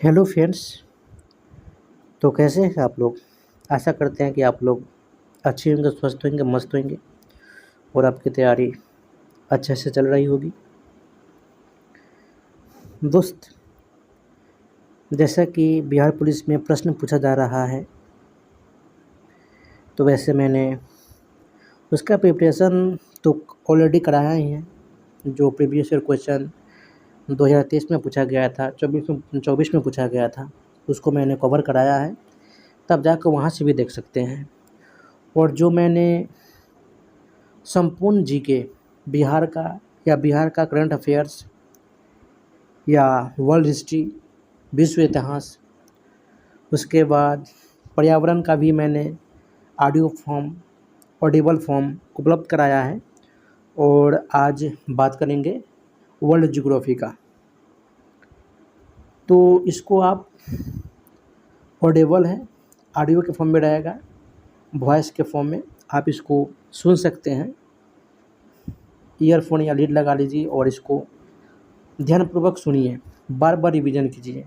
Hello friends. तो कैसे हैं आप लोग। आशा करते हैं कि आप लोग अच्छे होंगे, स्वस्थ होंगे, मस्त होंगे और आपकी तैयारी अच्छे से चल रही होगी। दोस्त, जैसा कि बिहार पुलिस में प्रश्न पूछा जा रहा है, तो वैसे मैंने उसका प्रिपरेशन तो ऑलरेडी कराया ही है। जो प्रीवियस ईयर क्वेश्चन 2023 में पूछा गया था, 24 में पूछा गया था, उसको मैंने कवर कराया है। तब जाकर वहाँ से भी देख सकते हैं। और जो मैंने संपूर्ण जीके बिहार का या बिहार का करंट अफेयर्स या वर्ल्ड हिस्ट्री, विश्व इतिहास, उसके बाद पर्यावरण का भी मैंने ऑडियो फॉर्म, ऑडिबल फॉर्म उपलब्ध कराया है। और आज बात करेंगे वर्ल्ड ज्योग्राफी का। तो इसको आप ऑडिबल है, ऑडियो के फॉर्म में रहेगा, वॉइस के फॉर्म में आप इसको सुन सकते हैं। ईयरफोन या लीड लगा लीजिए और इसको ध्यानपूर्वक सुनिए, बार बार रिवीजन कीजिए,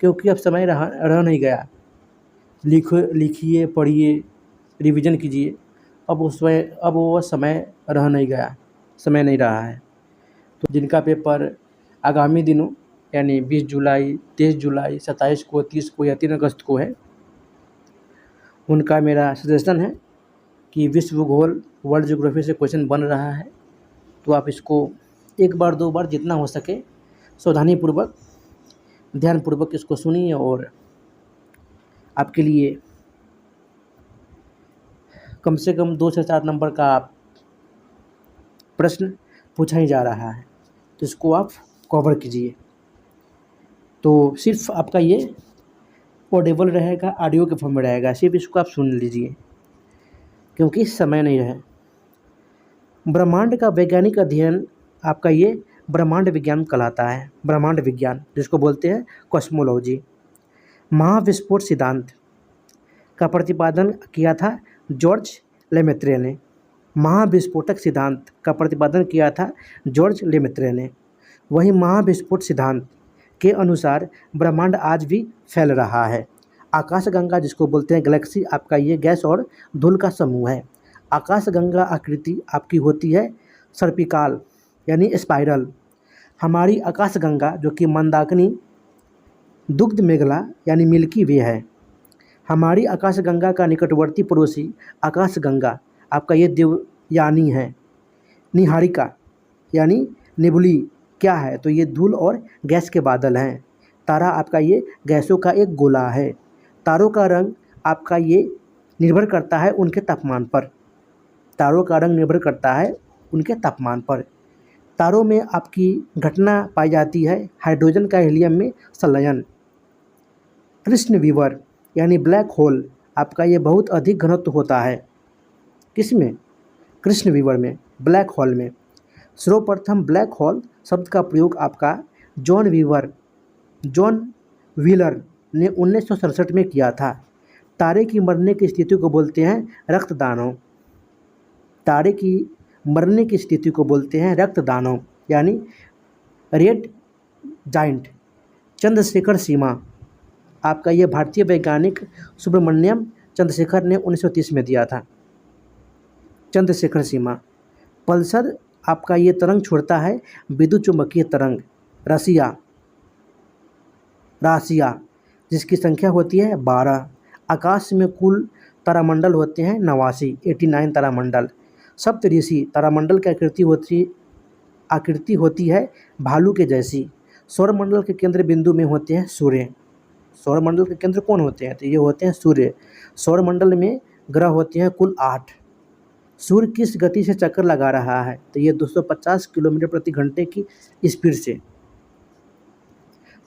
क्योंकि अब समय रह नहीं गया। लिखिए, पढ़िए, रिवीजन कीजिए। अब वो समय रह नहीं गया, समय नहीं रहा है। तो जिनका पेपर आगामी दिनों यानी 20 जुलाई, 23 जुलाई, 27 को, 30 को या 3 अगस्त को है, उनका मेरा सजेशन है कि विश्व भूगोल वर्ल्ड ज्योग्राफी से क्वेश्चन बन रहा है। तो आप इसको एक बार, दो बार, जितना हो सके सावधानीपूर्वक, ध्यानपूर्वक इसको सुनिए। और आपके लिए कम से कम 2 से 4 नंबर का प्रश्न पूछा ही जा रहा है, तो इसको आप कवर कीजिए। तो सिर्फ आपका ये ऑडिबल रहेगा, ऑडियो के फॉर्म में रहेगा, सिर्फ इसको आप सुन लीजिए क्योंकि समय नहीं रहे। ब्रह्मांड का वैज्ञानिक अध्ययन आपका ये ब्रह्मांड विज्ञान कहलाता है। ब्रह्मांड विज्ञान, जिसको बोलते हैं कॉस्मोलॉजी। महाविस्फोट सिद्धांत का प्रतिपादन किया था जॉर्ज लेमेत्रे ने। महाविस्फोटक सिद्धांत का प्रतिपादन किया था जॉर्ज लेमेत्रे ने। वही महाविस्फोट सिद्धांत के अनुसार ब्रह्मांड आज भी फैल रहा है। आकाशगंगा, जिसको बोलते हैं गैलेक्सी, आपका ये गैस और धूल का समूह है। आकाशगंगा आकृति आपकी होती है सर्पिकाल यानी स्पाइरल। हमारी आकाशगंगा जो कि मंदाकिनी दुग्ध मेघला यानी मिल्की वे है। हमारी आकाशगंगा का निकटवर्ती पड़ोसी आकाशगंगा आपका ये देवयानी है। निहारिका यानी नेबुली क्या है, तो ये धूल और गैस के बादल हैं। तारा आपका ये गैसों का एक गोला है। तारों का रंग आपका ये निर्भर करता है उनके तापमान पर। तारों का रंग निर्भर करता है उनके तापमान पर। तारों में आपकी घटना पाई जाती है हाइड्रोजन का हीलियम में संलयन। कृष्ण विवर यानी ब्लैक होल आपका ये बहुत अधिक घनत्व होता है। किसमें? कृष्ण विवर में, ब्लैक होल में। सर्वप्रथम ब्लैक होल शब्द का प्रयोग आपका जॉन व्हीलर ने 1967 में किया था। तारे की मरने की स्थिति को बोलते हैं रक्तदानव। तारे की मरने की स्थिति को बोलते हैं रक्तदानव यानी रेड जाइंट। चंद्रशेखर सीमा आपका ये भारतीय वैज्ञानिक सुब्रमण्यम चंद्रशेखर ने 1930 में दिया था। चंद्रशेखर सीमा। पल्सर आपका ये तरंग छोड़ता है विद्युत चुम्बकीय तरंग। राशिया जिसकी संख्या होती है 12। आकाश में कुल तारामंडल होते हैं 89 तारामंडल। सप्तऋषि तारामंडल की आकृति होती है भालू के जैसी। सौरमंडल के केंद्र बिंदु में होते हैं सूर्य। सौरमंडल के केंद्र कौन होते हैं? तो ये होते हैं सूर्य। सौरमंडल में ग्रह होते हैं कुल 8। सूर्य किस गति से चक्कर लगा रहा है? तो ये 250 किलोमीटर प्रति घंटे की स्पीड से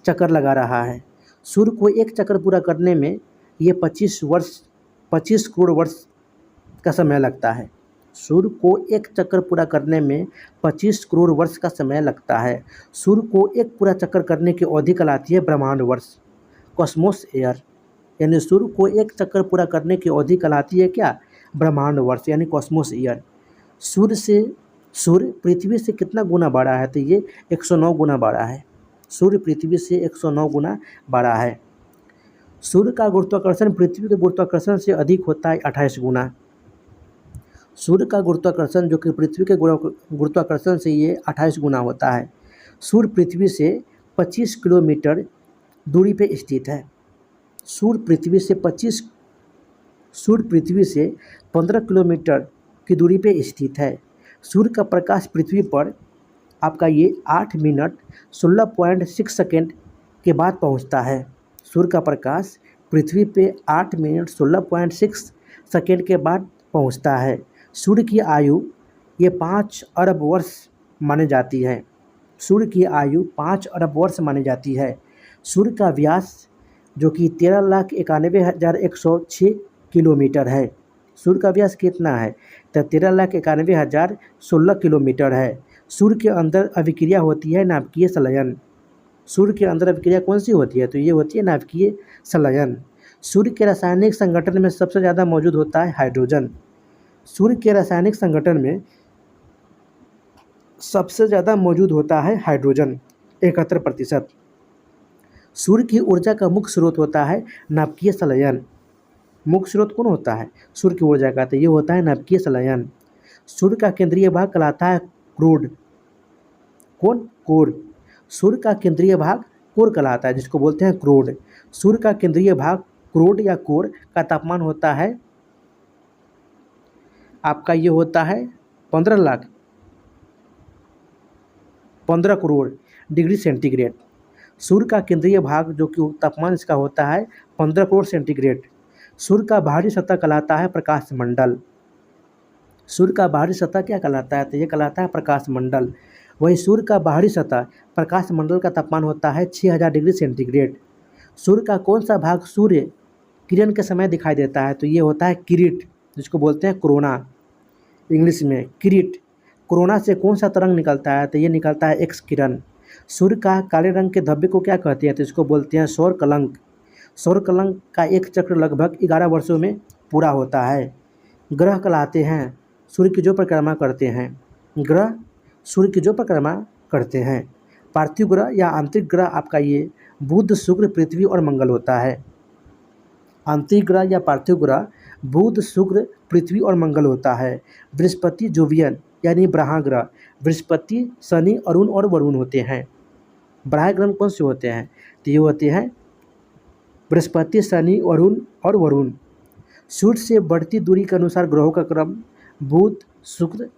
चक्कर लगा रहा है। सूर्य को एक चक्कर पूरा करने में ये 25 करोड़ वर्ष का समय लगता है। सूर्य को एक चक्कर पूरा करने में 25 करोड़ वर्ष का समय लगता है। सूर्य को एक पूरा चक्कर करने की अवधि कहलाती है ब्रह्मांड वर्ष, कॉस्मोस ईयर। यानी सूर्य को एक चक्कर पूरा करने की अवधि कहलाती है क्या? ब्रह्मांड वर्ष यानी कॉस्मोस ईयर। सूर्य पृथ्वी से कितना गुना बड़ा है? तो ये 109 गुना बड़ा है। सूर्य पृथ्वी से 109 गुना बड़ा है। सूर्य का गुरुत्वाकर्षण पृथ्वी के गुरुत्वाकर्षण से अधिक होता है 28 गुना। सूर्य का गुरुत्वाकर्षण जो कि पृथ्वी के गुरुत्वाकर्षण से ये 28 गुना होता है। सूर्य पृथ्वी से 25 किलोमीटर दूरी पे स्थित है। सूर्य पृथ्वी से 15 किलोमीटर की दूरी पे स्थित है। सूर्य का प्रकाश पृथ्वी पर आपका ये 8 मिनट 16.6 सेकेंड के बाद पहुंचता है। सूर्य का प्रकाश पृथ्वी पे 8 मिनट 16.6 सेकेंड के बाद पहुंचता है। सूर्य की आयु ये 5 अरब वर्ष मानी जाती है। सूर्य की आयु 5 अरब वर्ष मानी जाती है। सूर्य का व्यास जो कि 13,91,106 किलोमीटर है। सूर्य का व्यास कितना है? तो 13,91,016 किलोमीटर है। सूर्य के अंदर अभिक्रिया होती है नाभिकीय संलयन। सूर्य के अंदर अभिक्रिया कौन सी होती है? तो ये होती है नाभिकीय संलयन। सूर्य के रासायनिक संगठन में सबसे ज़्यादा मौजूद होता है हाइड्रोजन। सूर्य के रासायनिक संगठन में सबसे ज़्यादा मौजूद होता है हाइड्रोजन 71%। सूर्य की ऊर्जा का मुख्य स्रोत होता है नाभिकीय संलयन। मुख्य स्रोत कौन होता है सूर्य की ऊर्जा का? तो ये होता है नाभिकीय संलयन। सूर्य का केंद्रीय भाग कहलाता है कोर। कौन? कोर। सूर्य का केंद्रीय भाग कोर कहलाता है, जिसको बोलते हैं क्रोड। सूर्य का केंद्रीय भाग क्रोड या कोर का तापमान होता है आपका ये होता है 15 करोड़ डिग्री सेंटीग्रेड। सूर्य का केंद्रीय भाग जो कि तापमान इसका होता है 15 करोड़ सेंटीग्रेड। सूर्य का बाहरी सतह कहलाता है प्रकाश मंडल। सूर्य का बाहरी सतह क्या कहलाता है? तो ये कहलाता है प्रकाश मंडल। वही सूर्य का बाहरी सतह प्रकाश मंडल का तापमान होता है 6000 डिग्री सेंटीग्रेड। सूर्य का कौन सा भाग सूर्य किरण के समय दिखाई देता है? तो ये होता है किरीट, जिसको बोलते हैं कोरोना इंग्लिश में किरीट। कोरोना से कौन सा तरंग निकलता है? तो ये निकलता है एक्स किरण। सूर्य का काले रंग के धब्बे को क्या कहते हैं? तो इसको बोलते हैं सौर कलंक। सौर कलंक का एक चक्र लगभग 11 वर्षों में पूरा होता है। ग्रह कहलाते हैं सूर्य की जो परिक्रमा करते हैं। ग्रह सूर्य की जो परिक्रमा करते हैं। पार्थिव ग्रह या आंतरिक ग्रह आपका ये बुध, शुक्र, पृथ्वी और मंगल होता है। आंतरिक ग्रह या पार्थिव ग्रह बुध, शुक्र, पृथ्वी और मंगल होता है। बृहस्पति जोवियन यानी ब्रहा ग्रह बृहस्पति, शनि, अरुण और वरुण होते हैं। ब्रहा ग्रह कौन से होते हैं? तो ये होते हैं बृहस्पति, शनि, अरुण और वरुण। सूर्य से बढ़ती दूरी के अनुसार ग्रहों का क्रम बुध, शुक्र,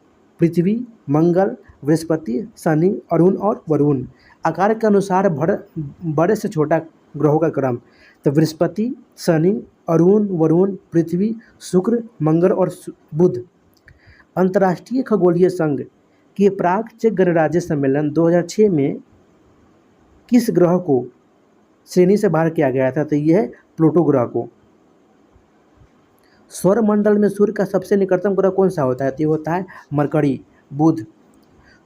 पृथ्वी, मंगल, बृहस्पति, शनि, अरुण और वरुण। आकार के अनुसार बड़े से छोटा ग्रहों का क्रम तो बृहस्पति, शनि, अरुण, वरुण, पृथ्वी, शुक्र, मंगल और बुध। अंतर्राष्ट्रीय खगोलीय संघ के प्राग चेक गणराज्य सम्मेलन 2006 में किस ग्रह को श्रेणी से बाहर किया गया था? तो यह है प्लूटो ग्रह को। सौरमंडल में सूर्य का सबसे निकटतम ग्रह कौन सा होता है? तो ये होता है मरकरी, बुध।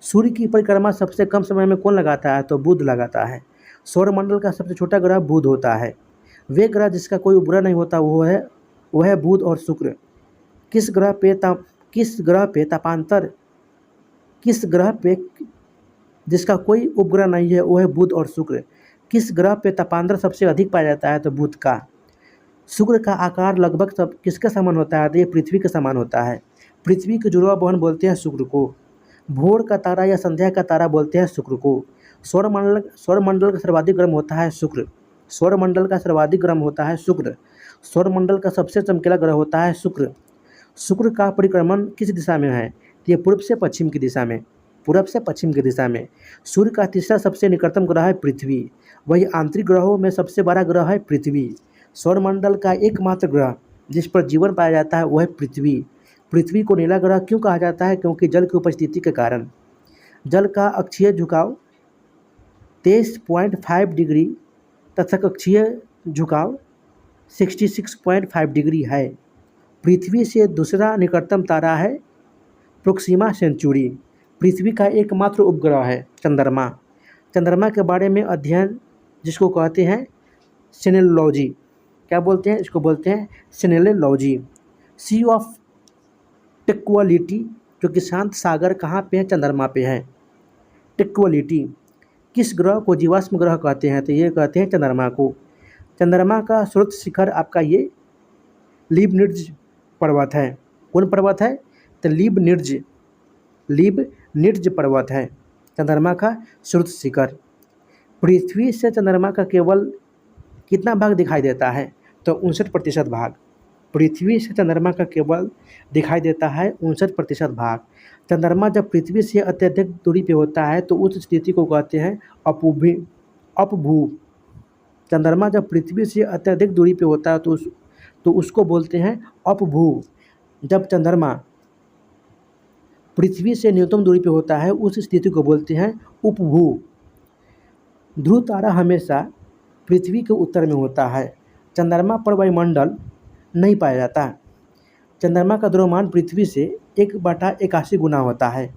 सूर्य की परिक्रमा सबसे कम समय में कौन लगाता है? तो बुध लगाता है। सौरमंडल का सबसे छोटा ग्रह बुध होता है। वे ग्रह जिसका कोई उपग्रह नहीं होता वो है बुध और शुक्र। किस ग्रह पे जिसका कोई उपग्रह नहीं है वो है बुध और शुक्र। किस ग्रह पे तापांतर सबसे अधिक पाया जाता है? तो बुध का। शुक्र का आकार लगभग सब किसके समान होता है? तो ये पृथ्वी के समान होता है। पृथ्वी के जुड़वा बहन बोलते हैं शुक्र को। भोर का तारा या संध्या का तारा बोलते हैं शुक्र को। सौरमंडल का सर्वाधिक गर्म होता है शुक्र। सौरमंडल का सर्वाधिक गर्म होता है शुक्र। सौरमंडल का सबसे चमकीला ग्रह होता है शुक्र। शुक्र का परिक्रमण किस दिशा में है? तो ये पूर्व से पश्चिम की दिशा में। पूर्व से पश्चिम की दिशा में। सूर्य का तीसरा सबसे निकटतम ग्रह है पृथ्वी। वही आंतरिक ग्रहों में सबसे बड़ा ग्रह है पृथ्वी। सौरमंडल का एकमात्र ग्रह जिस पर जीवन पाया जाता है वह है पृथ्वी। पृथ्वी को नीला ग्रह क्यों कहा जाता है? क्योंकि जल की उपस्थिति के कारण। जल का अक्षीय झुकाव 23.5 डिग्री तथा कक्षीय झुकाव 66.5 डिग्री है। पृथ्वी से दूसरा निकटतम तारा है प्रोक्सिमा सेंचुरी। पृथ्वी का एकमात्र उपग्रह है चंद्रमा। चंद्रमा के बारे में अध्ययन जिसको कहते हैं सेलेनोलॉजी। क्या बोलते हैं? इसको बोलते हैं सेलेनोलॉजी। सी ऑफ ट्रैंक्विलिटी जो कि शांत सागर कहाँ पे है? चंद्रमा पे है। ट्रैंक्विलिटी किस ग्रह को जीवाश्म ग्रह कहते हैं? तो ये कहते हैं चंद्रमा को। चंद्रमा का स्रोत शिखर आपका ये लीबनिट्ज़ पर्वत है। कौन पर्वत है? तो लीबनिट्ज़ पर्वत है चंद्रमा का स्रोत शिखर। पृथ्वी से चंद्रमा का केवल कितना भाग दिखाई देता है? तो 59% भाग। पृथ्वी से चंद्रमा का केवल दिखाई देता है 59% भाग। चंद्रमा जब पृथ्वी से अत्यधिक दूरी पे होता है तो उस स्थिति को कहते हैं अपभू। चंद्रमा जब पृथ्वी से अत्यधिक दूरी पे होता है तो उसको बोलते हैं अपभू। जब चंद्रमा पृथ्वी से न्यूनतम दूरी पे होता है उस स्थिति को बोलते हैं उपभू। ध्रुव तारा हमेशा पृथ्वी के उत्तर में होता है। चंद्रमा पर वायुमंडल नहीं पाया जाता। चंद्रमा का द्रव्यमान पृथ्वी से 1/81 गुना होता है।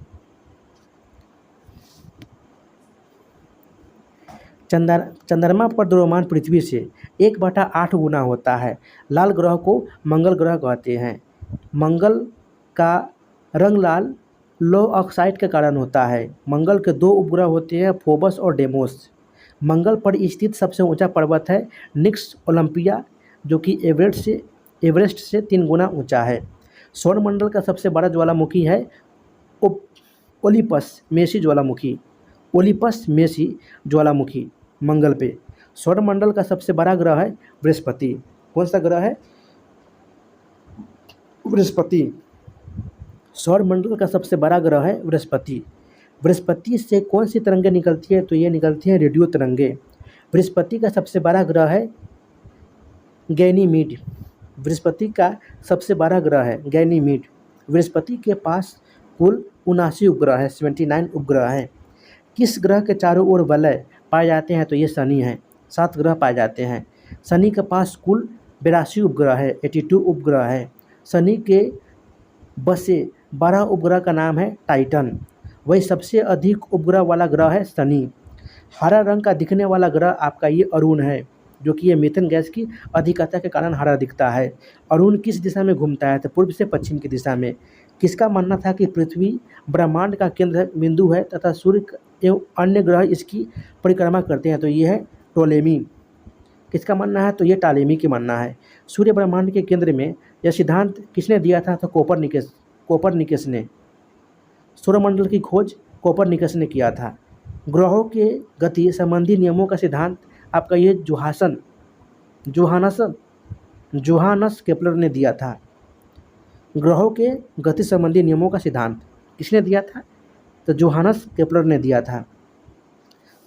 चंद्रमा पर द्रव्यमान पृथ्वी से 1/8 गुना होता है। लाल ग्रह को मंगल ग्रह कहते हैं। मंगल का रंग लाल लौह ऑक्साइड के कारण होता है। मंगल के 2 उपग्रह होते हैं, फोबस और डेमोस। मंगल पर स्थित सबसे ऊंचा पर्वत है निक्स ओलंपिया, जो कि एवरेस्ट से 3 गुना ऊंचा है। सौरमंडल का सबसे बड़ा ज्वालामुखी है ओलिपस मेसी ज्वालामुखी मंगल पे। सौरमंडल का सबसे बड़ा ग्रह है बृहस्पति। कौन सा ग्रह है? बृहस्पति। सौरमंडल का सबसे बड़ा ग्रह है बृहस्पति। बृहस्पति से कौन सी तरंगें निकलती है? तो ये निकलती हैं रेडियो तरंगें। बृहस्पति का सबसे बड़ा ग्रह है गैनीमीड। बृहस्पति का सबसे बड़ा ग्रह है गैनीमीड। बृहस्पति के पास कुल 79 उपग्रह है, 79 उपग्रह हैं। किस ग्रह के चारों ओर वलय पाए जाते हैं? तो ये शनि है। 7 ग्रह पाए जाते हैं। शनि के पास कुल 82 उपग्रह है, 82 उपग्रह है। शनि के बसे 12 उपग्रह का नाम है टाइटन। वही सबसे अधिक उपग्रह वाला ग्रह है शनि। हरा रंग का दिखने वाला ग्रह आपका ये अरुण है, जो कि ये मीथेन गैस की अधिकता के कारण हरा दिखता है। अरुण किस दिशा में घूमता है? तो पूर्व से पश्चिम की दिशा में। किसका मानना था कि पृथ्वी ब्रह्मांड का केंद्र बिंदु है तथा सूर्य एवं अन्य ग्रह इसकी परिक्रमा करते हैं? तो ये है टोलेमी। किसका मानना है? तो ये टालेमी की मानना है। सूर्य ब्रह्मांड के केंद्र में यह सिद्धांत किसने दिया था? तो कोपरनिकस ने। सौरमंडल की खोज कोपरनिकस ने किया था। ग्रहों के गति संबंधी नियमों का सिद्धांत आपका ये जोहानस केपलर ने दिया था। ग्रहों के गति संबंधी नियमों का सिद्धांत किसने दिया था? तो जोहानस केपलर ने दिया था।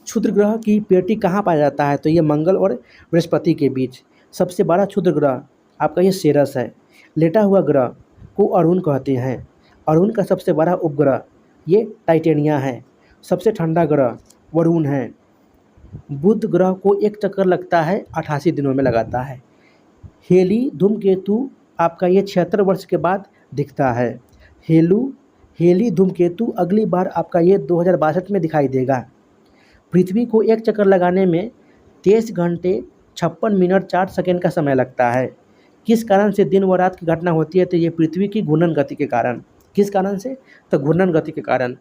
क्षुद्र ग्रह की पेटी कहाँ पाया जाता है? तो ये मंगल और बृहस्पति के बीच। सबसे बड़ा क्षुद्र ग्रह आपका ये सेरस है। लेटा हुआ ग्रह को अरुण कहते हैं। अरुण का सबसे बड़ा उपग्रह ये टाइटेनिया है। सबसे ठंडा ग्रह वरुण है। बुध ग्रह को एक चक्कर लगता है 88 दिनों में लगाता है। हेली धूमकेतु आपका ये 76 वर्ष के बाद दिखता है। हेली धूमकेतु अगली बार आपका ये 2062 में दिखाई देगा। पृथ्वी को एक चक्कर लगाने में 23 घंटे 56 मिनट 4 सेकंड का समय लगता है। किस कारण से दिन व रात की घटना होती है? तो ये पृथ्वी की घूर्णन गति के कारण। किस कारण से? तो घूर्णन गति के कारण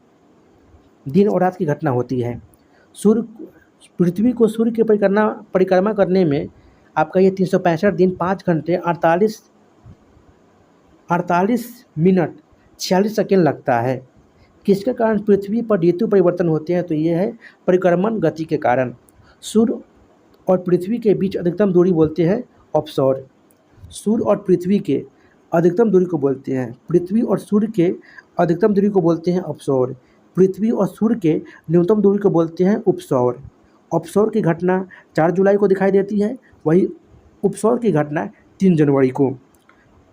दिन और रात की घटना होती है। पृथ्वी को सूर्य की परिक्रमा करने में आपका ये 365 दिन 5 घंटे 48 मिनट 46 सेकेंड लगता है। किसके कारण पृथ्वी पर ऋतु परिवर्तन होते हैं? तो ये है परिक्रमण गति के कारण। सूर्य और पृथ्वी के बीच अधिकतम दूरी बोलते हैं ऑफशोर। सूर्य और पृथ्वी के अधिकतम दूरी को बोलते हैं। पृथ्वी और सूर्य के अधिकतम दूरी को बोलते हैं ऑफशोर। पृथ्वी और सूर्य के न्यूनतम दूरी को बोलते हैं उपसौर। ऑफशोर की घटना 4 जुलाई को दिखाई देती है, वही उपसौर की घटना 3 जनवरी को।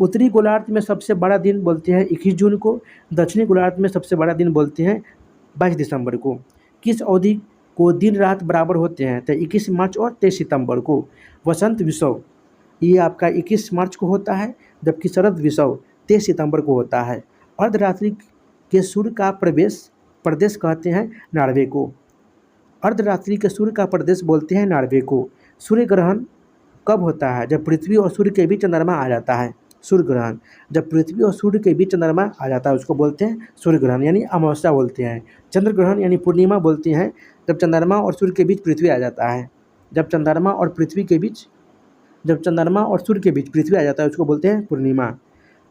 उत्तरी गोलार्ध में सबसे बड़ा दिन बोलते हैं 21 जून को। दक्षिणी गोलार्ध में सबसे बड़ा दिन बोलते हैं 22 दिसंबर को। किस अवधि को दिन रात बराबर होते हैं? तो 21 मार्च और 23 सितंबर को। वसंत विषुव ये आपका 21 मार्च को होता है, जबकि शरद विषुव 23 सितंबर को होता है। अर्धरात्रि के सूर्य का प्रदेश कहते हैं नार्वे को। अर्धरात्रि के सूर्य का प्रदेश बोलते हैं नार्वे को। सूर्य ग्रहण कब होता है? जब पृथ्वी और सूर्य के बीच चंद्रमा आ जाता है। सूर्य ग्रहण जब पृथ्वी और सूर्य के बीच चंद्रमा आ जाता है उसको बोलते हैं सूर्य ग्रहण यानी अमावस्या बोलते हैं। चंद्र ग्रहण यानी पूर्णिमा बोलते हैं जब चंद्रमा और सूर्य के बीच पृथ्वी आ जाता है, जब चंद्रमा और सूर्य के बीच पृथ्वी आ जाता है उसको बोलते हैं पूर्णिमा।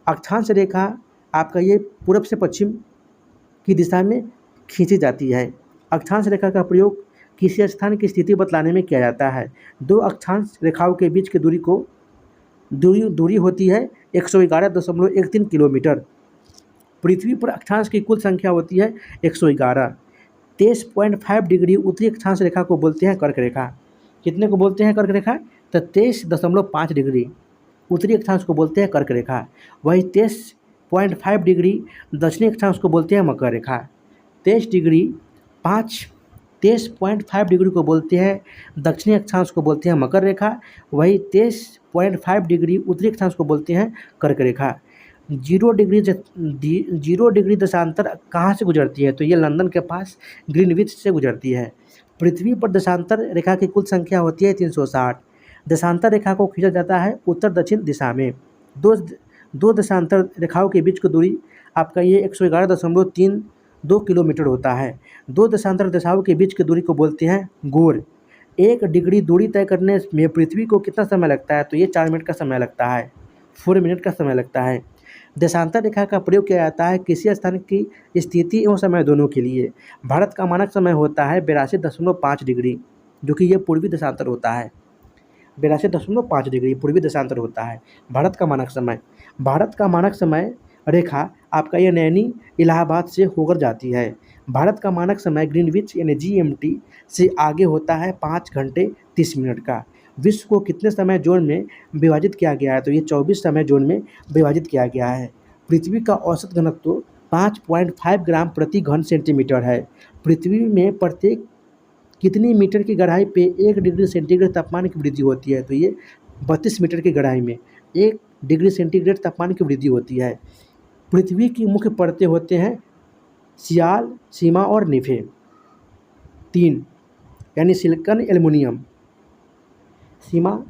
अक्षांश रेखा आपका ये पूरब से पश्चिम की दिशा में खींची जाती है। अक्षांश रेखा का प्रयोग किसी स्थान की स्थिति बतलाने में किया जाता है। दो अक्षांश रेखाओं के बीच की दूरी होती है 111.13 किलोमीटर। पृथ्वी पर अक्षांश की कुल संख्या होती है 111। 23.5 डिग्री उत्तरी अक्षांश रेखा को बोलते हैं कर्क रेखा। कितने को बोलते हैं कर्क रेखा? तो 23.5 डिग्री उत्तरी अक्षांश को बोलते हैं कर्क रेखा। वही 23.5 डिग्री दक्षिणी अक्षांश को बोलते हैं मकर रेखा। 23.5 डिग्री को बोलते हैं दक्षिणी अक्षांश को बोलते हैं मकर रेखा। वही 23.5 डिग्री उत्तरी अक्षांश को बोलते हैं कर्क रेखा। 0 डिग्री दशांतर कहाँ से गुजरती है? तो ये लंदन के पास ग्रीनविच से गुजरती है। पृथ्वी पर दशांतर रेखा की कुल संख्या होती है 360। दशांतर रेखा को खींचा जाता है उत्तर दक्षिण दिशा में। दो दशांतर रेखाओं के बीच की दूरी आपका ये 111.32 किलोमीटर होता है। दो दशांतर दिशाओं के बीच की दूरी को बोलते हैं गोर। 1 डिग्री दूरी तय करने में पृथ्वी को कितना समय लगता है? तो ये 4 मिनट का समय लगता है, 4 मिनट का समय लगता है। देशांतर रेखा का प्रयोग किया जाता है किसी स्थान की स्थिति एवं समय दोनों के लिए। भारत का मानक समय होता है 82.5 डिग्री, जो कि ये पूर्वी देशांतर होता है। 82.5 डिग्री पूर्वी देशांतर होता है भारत का मानक समय। भारत का मानक समय रेखा आपका ये नैनी इलाहाबाद से होकर जाती है। भारत का मानक समय ग्रीनविच यानी GMT से आगे होता है 5 घंटे 30 मिनट का। विश्व को कितने समय जोन में विभाजित किया गया है? तो ये 24 समय जोन में विभाजित किया गया है। पृथ्वी का औसत घनत्व 5.5 ग्राम प्रति घन सेंटीमीटर है। पृथ्वी में प्रत्येक कितनी मीटर की गहराई पे 1 डिग्री सेंटीग्रेड तापमान की वृद्धि होती है? तो ये 32 मीटर की गहराई में 1 डिग्री सेंटीग्रेड तापमान की वृद्धि होती है। पृथ्वी की मुख्य परतें होते हैं सियाल, सीमा और निफे। 3 यानी सिलिकॉन, एल्युमिनियम। सीमा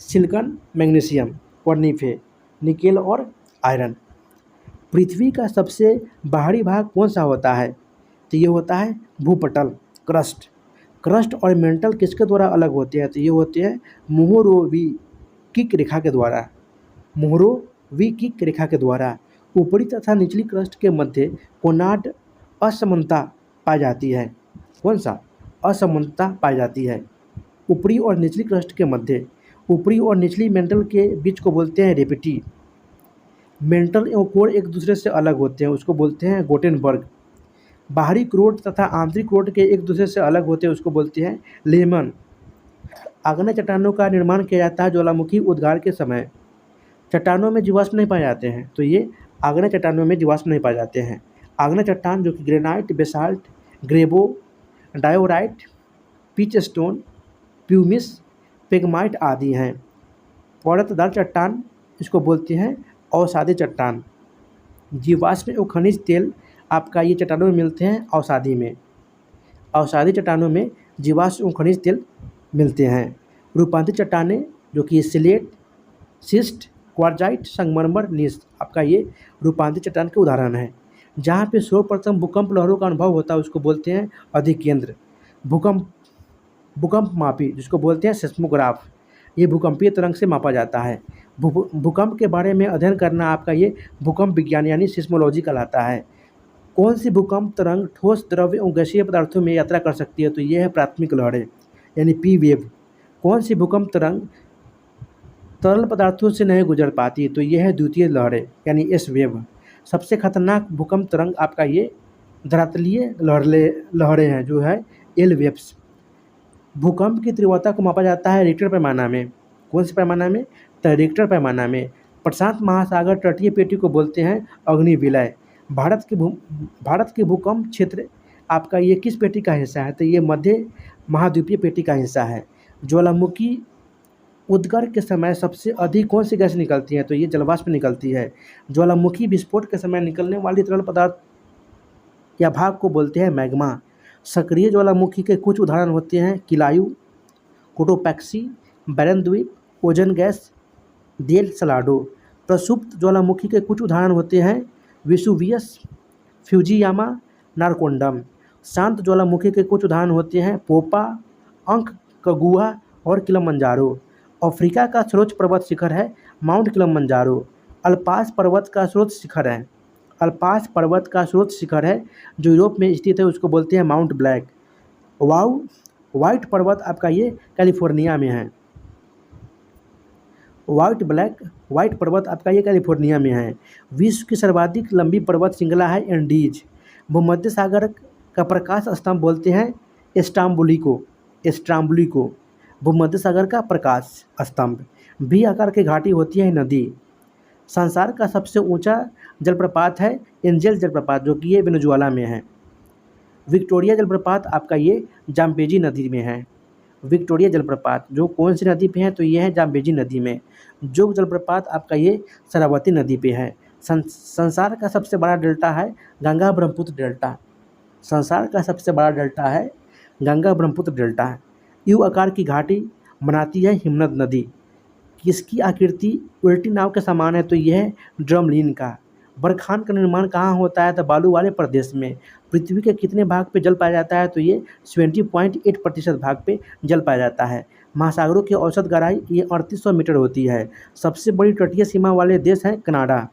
सिलिकॉन, मैग्नीशियम और निफे निकेल और आयरन। पृथ्वी का सबसे बाहरी भाग कौन सा होता है? तो ये होता है भूपटल, क्रस्ट और मेंटल किसके द्वारा अलग होते हैं? तो ये होते हैं मोहरोविकिक रेखा के द्वारा। मोहरोविकिक रेखा के द्वारा ऊपरी तथा निचली क्रस्ट के मध्य कोनाड असमानता पाई जाती है। कौन सा? असमानता पाई जाती है ऊपरी और निचली क्रस्ट के मध्य। ऊपरी और निचली मेंटल के बीच को बोलते हैं रेपिटी। मेंटल एवं कोर एक दूसरे से अलग होते हैं, उसको बोलते हैं गोटेनबर्ग। बाहरी क्रोड तथा आंतरिक क्रोड के एक दूसरे से अलग होते हैं, उसको बोलते हैं लेमन। आग्नेय चट्टानों का निर्माण किया जाता है ज्वालामुखी उद्गार के समय। चट्टानों में जीवाश्म नहीं पाए जाते हैं, तो ये आग्नेय चट्टानों में जीवाश्म नहीं पाए जाते हैं। आग्नेय चट्टान जो कि ग्रेनाइट, बेसाल्ट, ग्रेबो, diorite, pitch stone, pumice, pegmatite आदि हैं। परतदार चट्टान इसको बोलते हैं अवसादी चट्टान। जीवाश्म एवं खनिज तेल आपका ये चट्टानों में मिलते हैं अवसादी में। अवसादी चट्टानों में जीवाश्म एवं खनिज तेल मिलते हैं। रूपांतरित चट्टानें जो कि स्लेट, शिस्ट, क्वार्जाइट, संगमरमर, नीस आपका ये रूपांतरित चट्टान के उदाहरण हैं। जहाँ पे सर्वप्रथम भूकंप लहरों का अनुभव होता है उसको बोलते हैं अधिकेंद्र। भूकंप मापी जिसको बोलते हैं सेस्मोग्राफ, ये भूकंपीय तरंग से मापा जाता है। भूकंप के बारे में अध्ययन करना आपका ये भूकंप विज्ञान यानी सिस्मोलॉजी कहलाता है। कौन सी भूकंप तरंग ठोस, द्रव्य एवं गैसीय पदार्थों में यात्रा कर सकती है? तो ये है प्राथमिक लहरें यानी P वेव। कौन सी भूकंप तरंग तरल पदार्थों से नहीं गुजर पाती? तो ये है द्वितीय लहरें यानी S वेव। सबसे खतरनाक भूकंप तरंग आपका ये धरातलीय लहरें हैं जो है L वेव्स। भूकंप की तीव्रता को मापा जाता है रिक्टर पैमाना में। कौन से पैमाना में? तो रिक्टर पैमाना में। प्रशांत महासागर तटीय पेटी को बोलते हैं अग्निविलय। भारत की भूकंप क्षेत्र आपका ये किस पेटी का हिस्सा है? तो ये मध्य महाद्वीपीय पेटी का हिस्सा है। ज्वालामुखी उद्गार के समय सबसे अधिक कौन सी गैस निकलती है? तो ये जलवाष्प निकलती है। ज्वालामुखी विस्फोट के समय निकलने वाली तरल पदार्थ या भाग को बोलते हैं मैग्मा। सक्रिय ज्वालामुखी के कुछ उदाहरण होते हैं किलायू, कोटोपैक्सी, बैरन द्वीप, ओजन गैस, डेल सलाडो। प्रसुप्त ज्वालामुखी के कुछ उदाहरण होते हैं वेसुवियस, फ्यूजियामा, नारकोंडम। शांत ज्वालामुखी के कुछ उदाहरण होते हैं पोपा, अंक कगुआ और किलिमंजारो। अफ्रीका का सर्वोच्च पर्वत शिखर है माउंट किलिमंजारो। अल्पास पर्वत का सर्वोच्च शिखर है अल्पास पर्वत का सर्वोच्च शिखर है जो यूरोप में स्थित है, उसको बोलते हैं माउंट ब्लैक। वाउ व्हाइट पर्वत आपका ये कैलिफोर्निया में है। व्हाइट पर्वत आपका ये कैलिफोर्निया में है। विश्व की सर्वाधिक लंबी पर्वत श्रृंखला है एंडीज। भूमध्य सागर का प्रकाश स्तंभ बोलते हैं एस्ट्राम्बुली को। भूमध्य सागर का प्रकाश स्तंभ। भी आकार की घाटी होती है नदी। संसार का सबसे ऊंचा जलप्रपात है एंजल जलप्रपात, जो कि ये वेनेजुएला में है। विक्टोरिया जलप्रपात आपका ये जाम्बेजी नदी में है। विक्टोरिया जलप्रपात जो कौन सी नदी पे है, तो ये है जाम्बेजी नदी में। जोग जलप्रपात आपका ये शरावती नदी पे है। संसार का सबसे बड़ा डेल्टा है गंगा ब्रह्मपुत्र डेल्टा। संसार का सबसे बड़ा डेल्टा है गंगा ब्रह्मपुत्र डेल्टा। यू आकार की घाटी बनाती है हिमनद नदी। किसकी आकृति उल्टी नाव के समान है, तो यह है ड्रमलिन का। बरखान का निर्माण कहाँ होता है, तो बालू वाले प्रदेश में। पृथ्वी के कितने भाग पे जल पाया जाता है, तो ये 70.8% भाग पे जल पाया जाता है। महासागरों की औसत गहराई ये 3800 मीटर होती है। सबसे बड़ी तटीय सीमा वाले देश हैं कनाडा।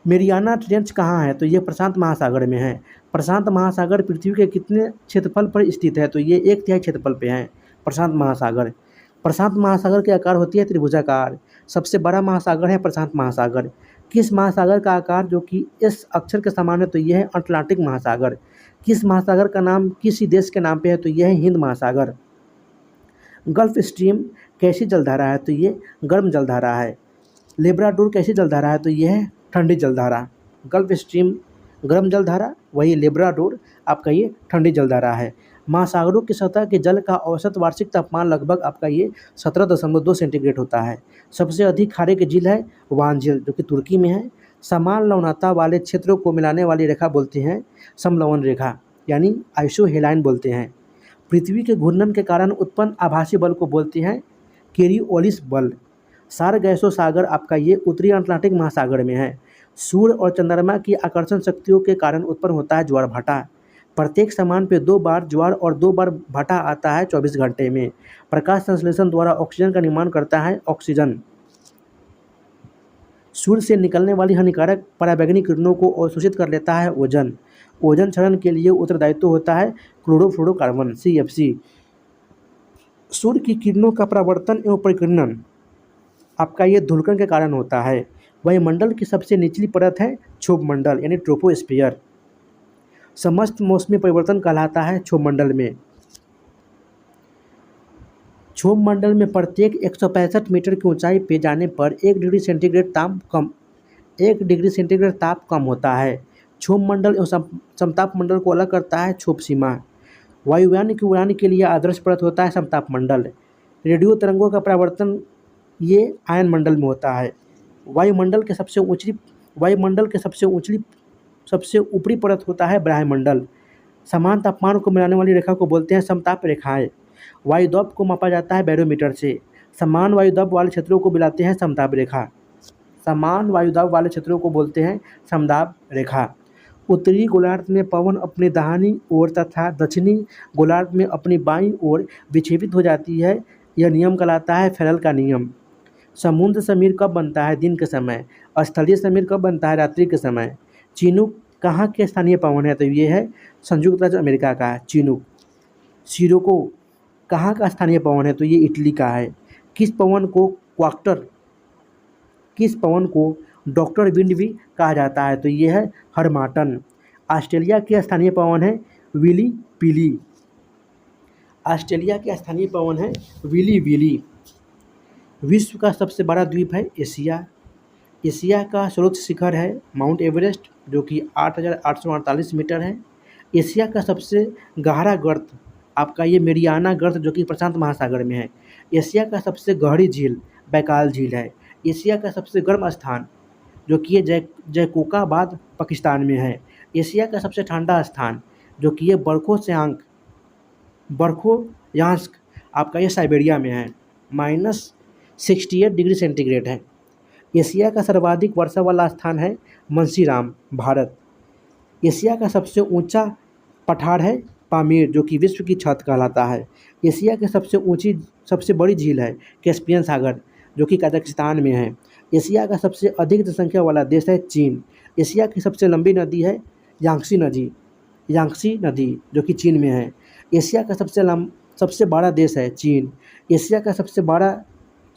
मेरियाना ट्रेंच कहाँ है, तो ये प्रशांत महासागर में है। प्रशांत महासागर पृथ्वी के कितने क्षेत्रफल पर स्थित है, तो ये 1/3 क्षेत्रफल पे है प्रशांत महासागर। प्रशांत महासागर की आकार होती है त्रिभुजाकार। सबसे बड़ा महासागर है प्रशांत महासागर। किस महासागर का आकार जो कि इस अक्षर के समान है, तो यह है अटलांटिक महासागर। किस महासागर का नाम किसी देश के नाम पे है, तो यह है हिंद महासागर। गल्फ स्ट्रीम कैसी जलधारा है, तो ये गर्म जलधारा है। लेब्राडोर कैसी जलधारा है, तो यह है ठंडी जलधारा। गल्फ स्ट्रीम गर्म जलधारा, वही लेब्राडोर आपका ये ठंडी जलधारा है। महासागरों की सतह के जल का औसत वार्षिक तापमान लगभग आपका ये 17.2 सेंटीग्रेड होता है। सबसे अधिक खारे की झील है वान झील, जो कि तुर्की में है। समान लवणता वाले क्षेत्रों को मिलाने वाली रेखा बोलते हैं समलवन रेखा, यानी आइसोहेलाइन बोलते हैं। पृथ्वी के घूर्णन के कारण उत्पन्न आभासी बल को बोलते हैं कोरियोलिस बल। सारगैसो सागर आपका ये उत्तरी अटलांटिक महासागर में है। सूर्य और चंद्रमा की आकर्षण शक्तियों के कारण उत्पन्न होता है ज्वार भाटा। प्रत्येक सामान पे 2 बार ज्वार और 2 बार भाटा आता है 24 घंटे में। प्रकाश संश्लेषण द्वारा ऑक्सीजन का निर्माण करता है ऑक्सीजन। सूर्य से निकलने वाली हानिकारक पराबैंगनी किरणों को अवशोषित कर लेता है ओजन। ओजन क्षरण के लिए उत्तरदायित्व होता है क्लोरोफ्लोरोकार्बन CFC। सूर्य की किरणों का परावर्तन एवं परिकीर्णन आपका ये धूलकण के कारण होता है। वायुमंडल की सबसे निचली परत है क्षोभ मंडल, यानी ट्रोपोस्फियर। समस्त मौसमी परिवर्तन कहलाता है क्षोभ मंडल में। क्षोभ मंडल में प्रत्येक 165 मीटर की ऊंचाई पे जाने पर 1 डिग्री सेंटीग्रेड ताप कम होता है। क्षोभ मंडल एवं समताप मंडल को अलग करता है क्षोभ सीमा। वायुयान की उड़ान के लिए आदर्श परत होता है समताप मंडल। रेडियो तरंगों का परावर्तन ये आयन मंडल में होता है। वायुमंडल के सबसे ऊपरी परत होता है ब्रह्मंडल। समान तापमान को मिलाने वाली रेखा को बोलते हैं समताप रेखाएं। वायुदाब को मापा जाता है बैरोमीटर से। समान वायुदाब वाले क्षेत्रों को मिलाते हैं समताप रेखा। समान वायुदाब वाले क्षेत्रों को बोलते हैं समताप रेखा। उत्तरी गोलार्ध में पवन अपनी दाहिनी ओर तथा दक्षिणी गोलार्ध में अपनी बाईं ओर विक्षेपित हो जाती है। यह नियम कहलाता है फेरल का नियम। समुद्र समीर कब बनता है, दिन के समय। स्थलीय समीर कब बनता है, रात्रि के समय। चिनूक कहाँ के स्थानीय पवन है, तो ये है संयुक्त राज्य अमेरिका का है चिनूक। सिरोको कहाँ का स्थानीय पवन है, तो ये इटली का है। किस पवन को डॉक्टर विंड भी कहा जाता है, तो ये है हरमाटन। ऑस्ट्रेलिया के स्थानीय पवन है विली पिली। ऑस्ट्रेलिया के स्थानीय पवन है विली विली। विश्व का सबसे बड़ा द्वीप है एशिया। एशिया का सर्वोच्च शिखर है माउंट एवरेस्ट, जो कि 8,848 मीटर है। एशिया का सबसे गहरा गर्त आपका ये मेरियाना गर्त, जो कि प्रशांत महासागर में है। एशिया का सबसे गहरी झील बैकाल झील है। एशिया का सबसे गर्म स्थान जो कि ये जैकोबाबाद पाकिस्तान में है। एशिया का सबसे ठंडा स्थान जो कि ये बर्खोयांस्क आपका ये साइबेरिया में है, -68 डिग्री सेंटीग्रेड है। एशिया का सर्वाधिक वर्षा वाला स्थान है मंसीराम, भारत। एशिया का सबसे ऊंचा पठार है पामीर, जो कि विश्व की छत कहलाता है। एशिया की सबसे बड़ी झील है कैस्पियन सागर, जो कि कजाकिस्तान में है। एशिया का सबसे अधिक जनसंख्या वाला देश है चीन। एशिया की सबसे लंबी नदी है यांगसी नदी, जो कि चीन में है। एशिया का सबसे बड़ा देश है चीन। एशिया का